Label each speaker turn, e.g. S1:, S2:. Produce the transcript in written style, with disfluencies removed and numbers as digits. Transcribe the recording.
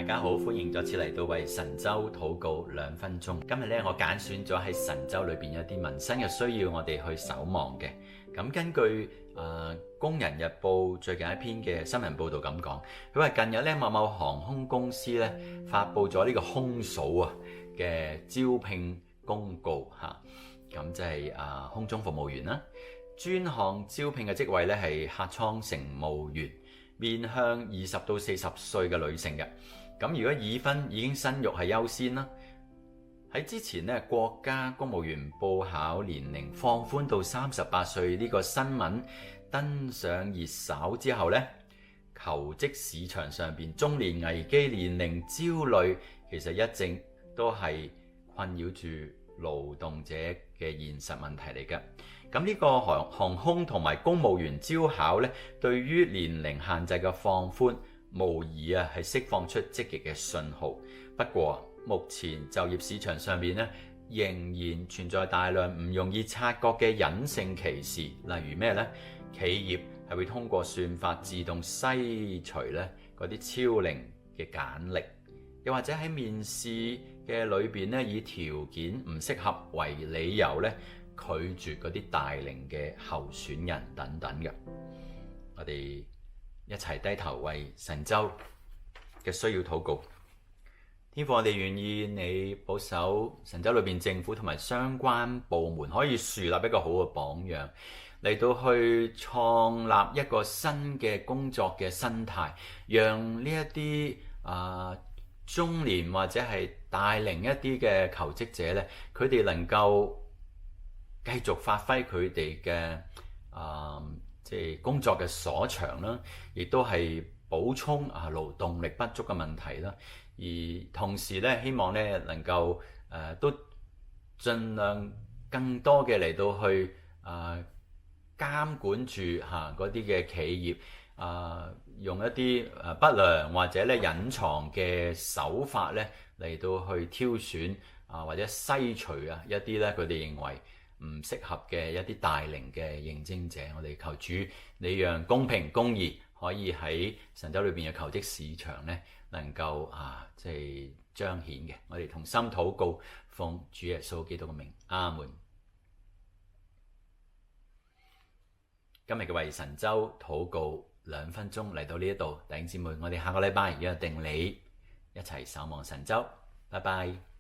S1: 家好，歡迎再次嚟到為神州禱告2分鐘。今日咧，我揀選咗喺神州裏邊有啲民生嘅需要，我哋去守望嘅。咁根據工人日報最近一篇嘅新聞報導咁講，佢話近日咧某某航空公司咧發布咗呢個空嫂嘅招聘公告嚇，咁即係空中服務員啦。專項招聘嘅職位咧係客艙乘務員，面向20到40歲嘅女性嘅。咁如果已婚已經生育係優先啦。喺之前咧，國家公務員報考年齡放寬到38歲呢個新聞登上熱搜之後咧，求職市場上邊中年危機、年齡焦慮，其實一直都係困擾住勞動者嘅現實問題嚟嘅。咁呢個航空同埋公務員招考咧，對於年齡限制嘅放寬，無疑係釋放出積極嘅信號。不過目前就業市場上邊咧，仍然存在大量唔容易察覺嘅隱性歧視。例如咩呢？企業係會通過算法自動篩除咧嗰啲超齡嘅簡歷，又或者喺面試嘅裏邊咧，以條件唔適合為理由咧，拒絕嗰啲大齡嘅候選人等等嘅。我哋一齊低頭為神州嘅需要禱告。天父，我哋願意你保守神州裏邊政府同埋相關部門可以樹立一個好嘅榜樣，嚟到去創立一個新嘅工作嘅生態，讓呢一啲中年或者係大齡一啲嘅求職者咧，佢哋能夠繼續發揮佢哋嘅即係工作嘅所長啦，亦都係補充勞動力不足嘅問題啦。而同時咧，希望咧能夠都盡量更多嘅嚟到去監管住嗰啲嘅企業用一啲不良或者咧隱藏嘅手法咧嚟到去挑選或者篩除一啲咧佢哋認為唔適合嘅一啲大齡嘅應徵者。我哋求主你讓公平公義可以喺神州裏邊嘅求職市場咧能夠即係彰顯嘅。我哋同心禱告，奉主耶穌基督嘅名，阿門。今日嘅為神州禱告2分鐘嚟到呢一度，弟兄姊妹，我哋下個禮拜約定你一齊守望神州，拜拜。